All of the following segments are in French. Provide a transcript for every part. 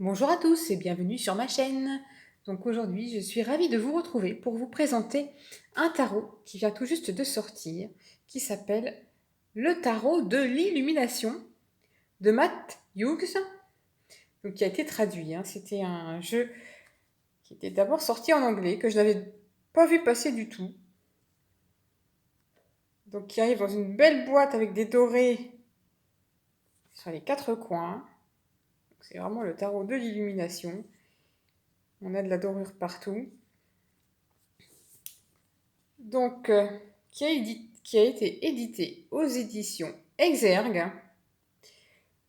Bonjour à tous et bienvenue sur ma chaîne. Donc aujourd'hui, je suis ravie de vous retrouver pour vous présenter un tarot qui vient tout juste de sortir, qui s'appelle le tarot de l'illumination de Matt Hughes, donc qui a été traduit. C'était un jeu qui était d'abord sorti en anglais, que je n'avais pas vu passer du tout. Donc qui arrive dans une belle boîte avec des dorés sur les quatre coins. C'est vraiment le tarot de l'illumination. On a de la dorure partout. Donc, qui a été édité aux éditions Exergue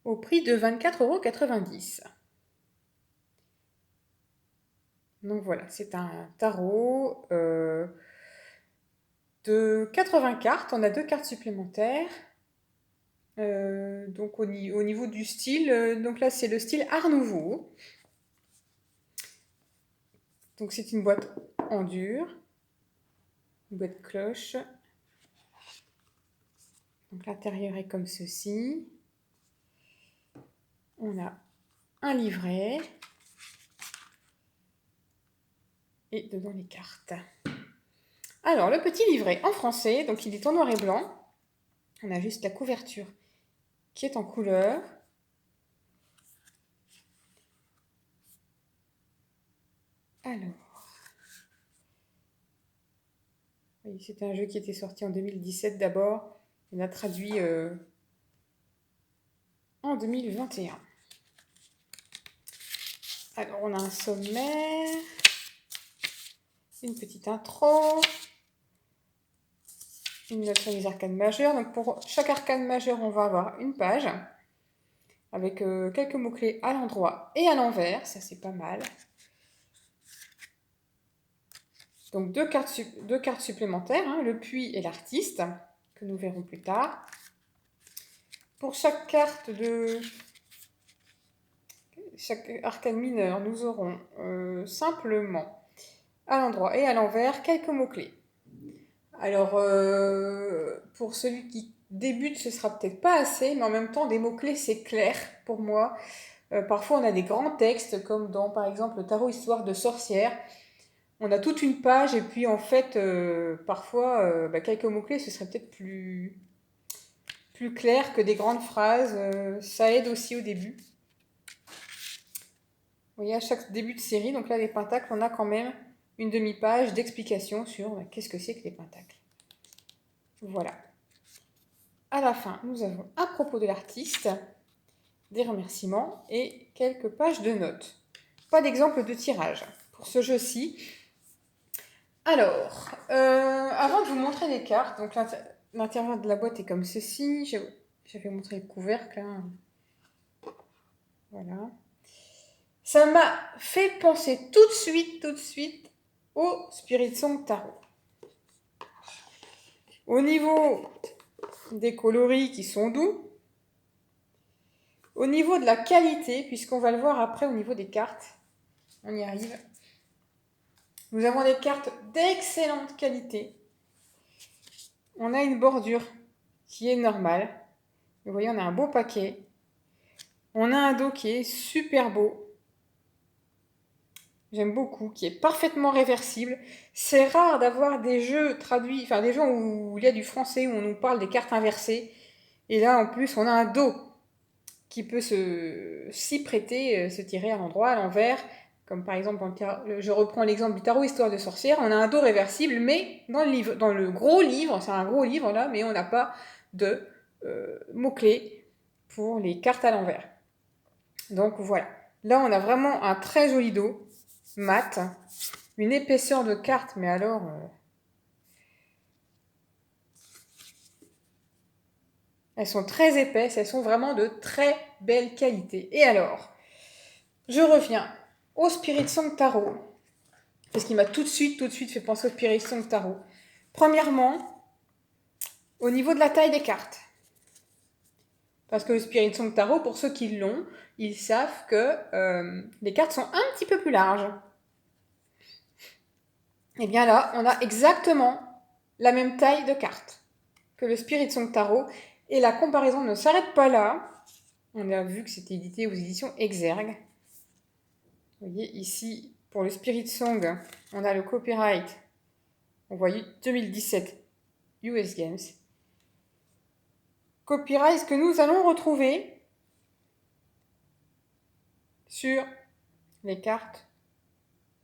au prix de 24,90 €. Donc voilà, c'est un tarot de 80 cartes. On a 2 cartes supplémentaires. Donc au niveau du style, donc là c'est le style Art Nouveau. Donc c'est une boîte en dur, une boîte cloche. Donc l'intérieur est comme ceci. On a un livret et dedans les cartes. Alors, le petit livret en français, donc il est en noir et blanc. On a juste la couverture qui est en couleur. Alors, oui, c'était un jeu qui était sorti en 2017 d'abord. On a traduit en 2021. Alors, on a un sommaire, une petite intro, une note sur les arcanes majeures. Donc, pour chaque arcane majeur, on va avoir une page avec quelques mots-clés à l'endroit et à l'envers. Ça, c'est pas mal. Donc deux cartes supplémentaires, le puits et l'artiste, que nous verrons plus tard. Pour chaque carte de chaque arcane mineur, nous aurons simplement à l'endroit et à l'envers quelques mots-clés. Alors, pour celui qui débute, ce sera peut-être pas assez, mais en même temps, des mots-clés, c'est clair pour moi. Parfois, on a des grands textes, comme dans, par exemple, le tarot Histoire de sorcière. On a toute une page et puis en fait, parfois, quelques mots-clés, ce serait peut-être plus clair que des grandes phrases. Ça aide aussi au début. Vous voyez, à chaque début de série, donc là, les pentacles, on a quand même une demi-page d'explication sur qu'est-ce que c'est que les pentacles. Voilà. À la fin, nous avons à propos de l'artiste, des remerciements et quelques pages de notes. Pas d'exemple de tirage pour ce jeu-ci. Alors, avant de vous montrer les cartes, donc l'intérieur de la boîte est comme ceci. J'avais montré le couvercle. Voilà. Ça m'a fait penser tout de suite au Spirit Song Tarot. Au niveau des coloris qui sont doux, au niveau de la qualité, puisqu'on va le voir après au niveau des cartes, on y arrive. Nous avons des cartes d'excellente qualité. On a une bordure qui est normale. Vous voyez, on a un beau paquet. On a un dos qui est super beau. J'aime beaucoup, qui est parfaitement réversible. C'est rare d'avoir des jeux traduits, enfin des jeux où il y a du français, où on nous parle des cartes inversées. Et là, en plus, on a un dos qui peut s'y prêter, se tirer à l'endroit, à l'envers. Comme par exemple, je reprends l'exemple du tarot Histoire de sorcière, on a un dos réversible, mais dans le gros livre, c'est un gros livre là, mais on n'a pas de mots-clés pour les cartes à l'envers. Donc voilà. Là, on a vraiment un très joli dos, mat, une épaisseur de carte, mais alors... elles sont très épaisses, elles sont vraiment de très belle qualité. Et alors, je reviens au Spirit Song Tarot, parce qu'il m'a tout de suite fait penser au Spirit Song Tarot. Premièrement, au niveau de la taille des cartes. Parce que le Spirit Song Tarot, pour ceux qui l'ont, ils savent que les cartes sont un petit peu plus larges. Et bien là, on a exactement la même taille de cartes que le Spirit Song Tarot. Et la comparaison ne s'arrête pas là. On a vu que c'était édité aux éditions Exergue. Vous voyez ici, pour le Spirit Song, on a le copyright. On voit 2017 US Games. Copyright que nous allons retrouver sur les cartes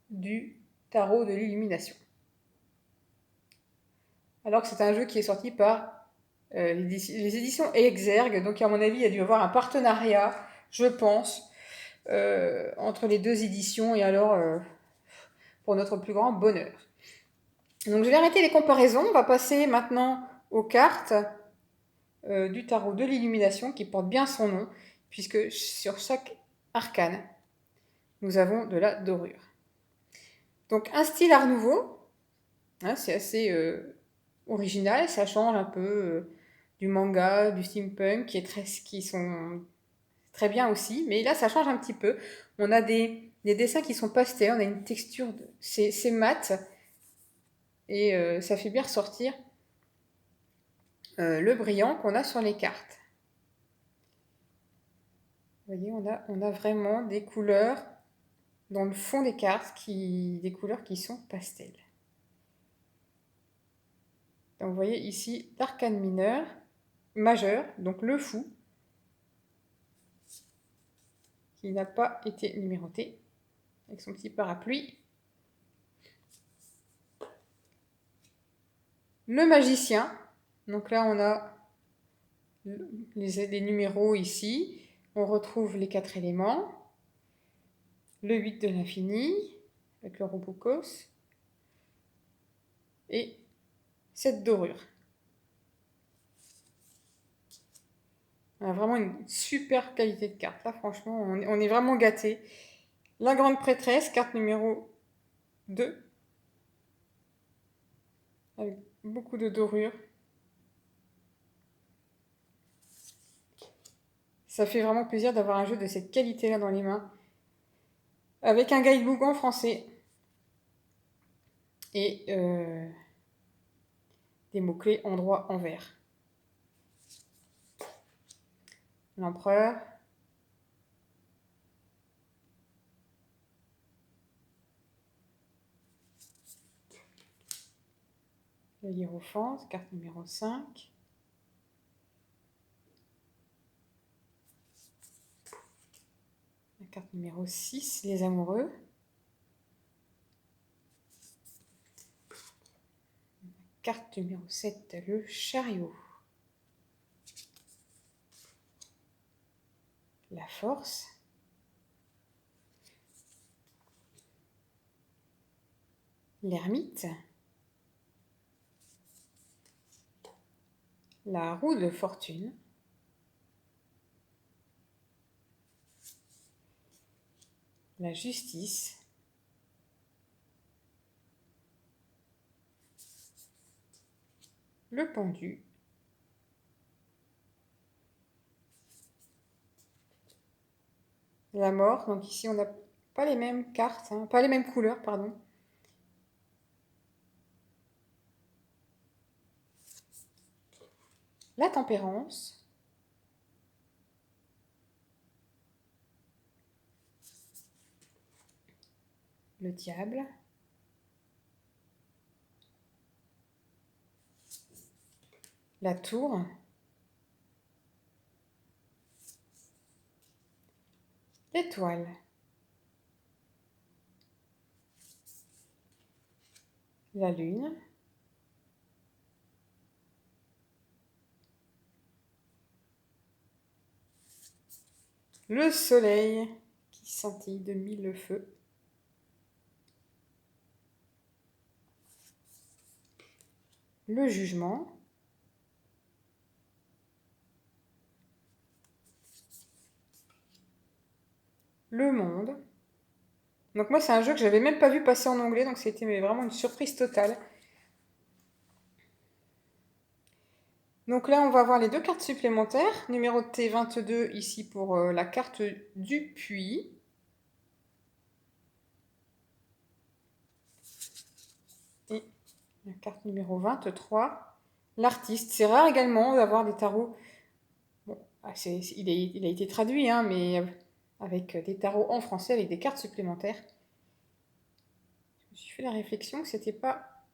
du tarot de l'illumination. Alors que c'est un jeu qui est sorti par les éditions Exergue, donc à mon avis, il y a dû y avoir un partenariat, je pense, entre les deux éditions, et alors, pour notre plus grand bonheur. Donc je vais arrêter les comparaisons, on va passer maintenant aux cartes du tarot de l'illumination, qui porte bien son nom, puisque sur chaque arcane, nous avons de la dorure. Donc un style art nouveau, hein, c'est assez original, ça change un peu du manga, du steampunk, qui sont très bien aussi, mais là ça change un petit peu. On a des dessins qui sont pastels, on a une texture, c'est mat, et ça fait bien ressortir le brillant qu'on a sur les cartes. Vous voyez, on a vraiment des couleurs dans le fond des cartes, des couleurs qui sont pastels. Donc vous voyez ici l'arcane mineur, majeur, donc le fou, qui n'a pas été numéroté, avec son petit parapluie. Le magicien, donc là on a les numéros ici, on retrouve les 4 éléments, le 8 de l'infini, avec le Robocos, et cette dorure. On a vraiment une super qualité de carte. Là, franchement, on est vraiment gâtés. La grande prêtresse, carte numéro 2. Avec beaucoup de dorure. Ça fait vraiment plaisir d'avoir un jeu de cette qualité-là dans les mains. Avec un guidebook en français. Et des mots-clés en droit en vert. L'empereur. Le hiérophant, carte numéro 5. La carte numéro 6, les amoureux. Carte numéro 7, le chariot. La force. L'ermite. La roue de fortune. La justice. Le pendu. La mort. Donc ici, on n'a pas les mêmes cartes, hein, pas les mêmes couleurs, pardon. La tempérance. Le diable. La tour. L'étoile. La lune. Le soleil qui scintille de mille feux. Le jugement. Le monde. Donc moi, c'est un jeu que j'avais même pas vu passer en anglais, donc c'était vraiment une surprise totale. Donc là, on va avoir les 2 cartes supplémentaires, numérotées 22 ici pour la carte du puits. Et la carte numéro 23, l'artiste. C'est rare également d'avoir des tarots. Bon, il a été traduit, hein, mais avec des tarots en français, avec des cartes supplémentaires. Je me suis fait la réflexion que c'était pas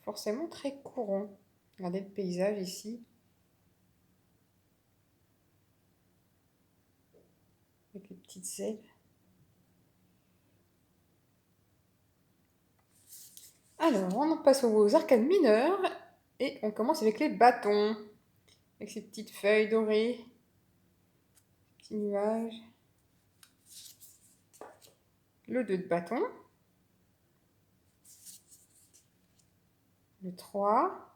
forcément très courant. Regardez le paysage ici. Avec les petites ailes. Alors, on passe aux arcanes mineures et on commence avec les bâtons. Avec ces petites feuilles dorées, petits nuages. Le 2 de bâton. Le 3.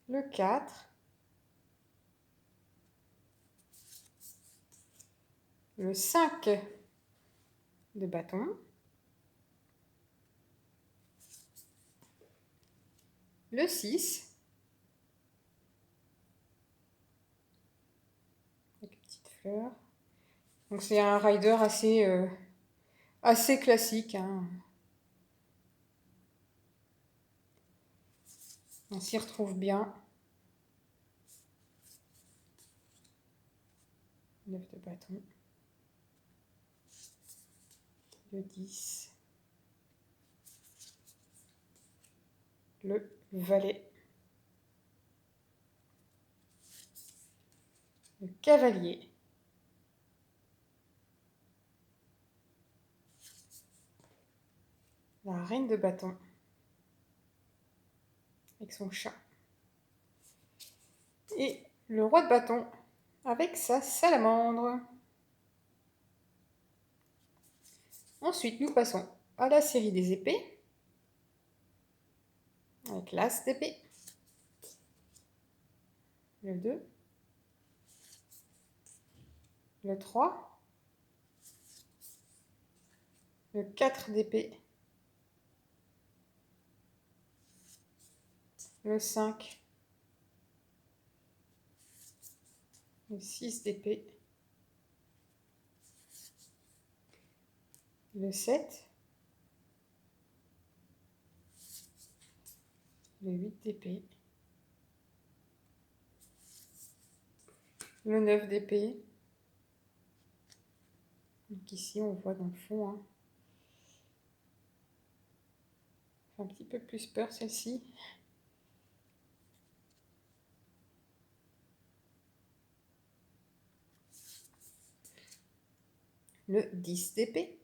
Le 4. Le 5 de bâton. Le 6. Avec une petite fleur. Donc c'est un rider assez classique. Hein. On s'y retrouve bien. 9 de bâton. Le 10. Le valet. Le cavalier. La reine de bâton. Avec son chat. Et le roi de bâton avec sa salamandre. Ensuite, nous passons à la série des épées. Avec l'as d'épée. Le 2. Le 3. Le 4 d'épée. Le 5. Le 6 d'épée. Le 7. Le 8 d'épée. Le 9 d'épée. Donc ici, on voit dans le fond. Hein. Un petit peu plus peur celle-ci. Le 10 d'épée.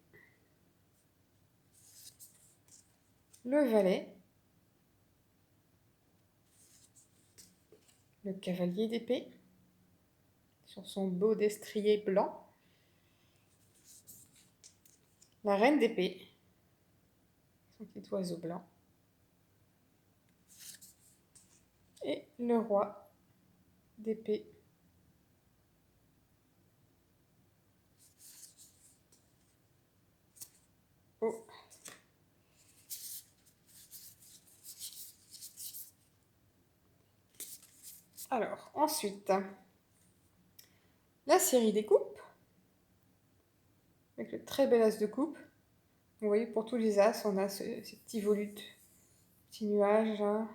Le valet. Le cavalier d'épée. Sur son beau destrier blanc. La reine d'épée. Son petit oiseau blanc. Et le roi d'épée. Oh. Alors, ensuite, la série des coupes. Avec le très bel as de coupe. Vous voyez, pour tous les as, on a ces petits volutes, petits nuages. Là.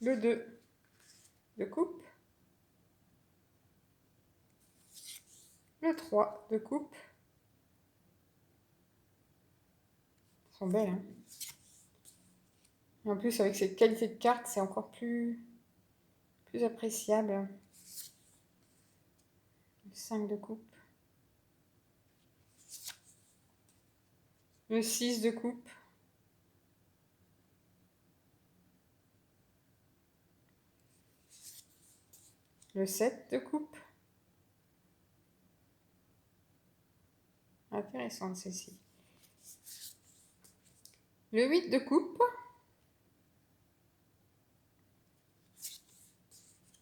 Le 2 de coupe. Le 3 de coupe. Elles sont belles, hein. En plus, avec cette qualité de carte, c'est encore plus appréciable. Le 5 de coupe. Le 6 de coupe. Le 7 de coupe. Intéressante celle-ci. Le 8 de coupe.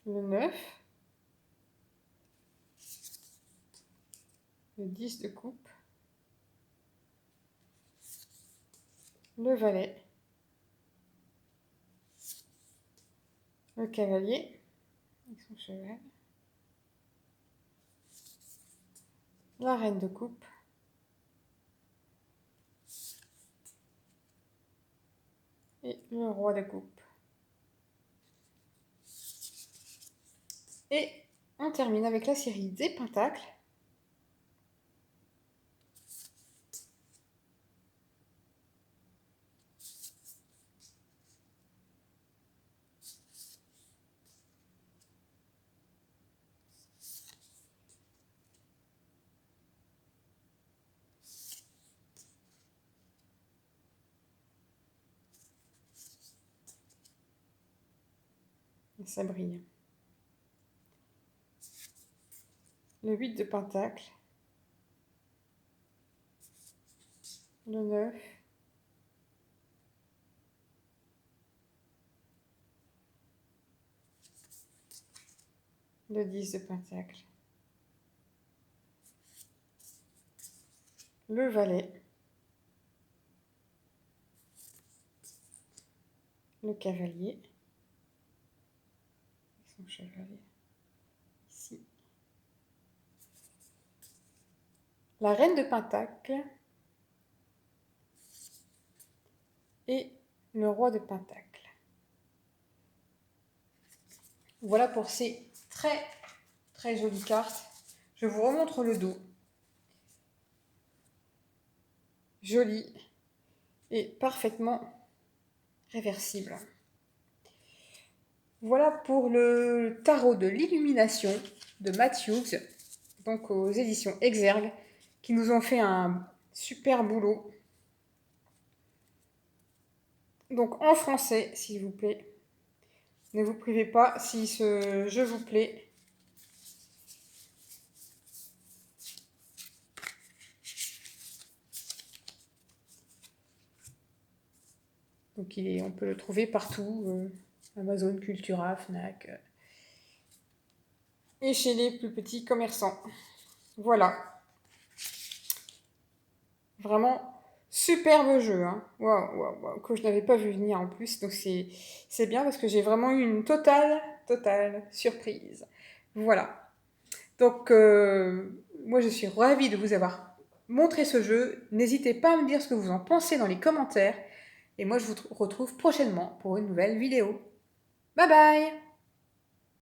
Le 9. Le 10 de coupe. Le valet. Le cavalier avec son cheval. La reine de coupe. Et le roi de coupe. Et on termine avec la série des pentacles. Et ça brille. Le 8 de pentacles. Le 9. Le 10 de pentacles. Le valet. Le cavalier. Son chevalier. Ici. La reine de pentacles. Et le roi de pentacles. Voilà pour ces très très jolies cartes. Je vous remontre le dos. Joli et parfaitement réversible. Voilà pour le tarot de l'illumination de Matt Hughes, donc aux éditions Exergue, qui nous ont fait un super boulot. Donc en français, s'il vous plaît. Ne vous privez pas si ce jeu vous plaît. Donc on peut le trouver partout, Amazon, Cultura, Fnac, et chez les plus petits commerçants. Voilà. Vraiment superbe jeu, hein. Waouh, waouh, waouh, que je n'avais pas vu venir en plus. Donc c'est bien parce que j'ai vraiment eu une totale surprise. Voilà. Donc moi je suis ravie de vous avoir montré ce jeu. N'hésitez pas à me dire ce que vous en pensez dans les commentaires. Et moi je vous retrouve prochainement pour une nouvelle vidéo. Bye bye!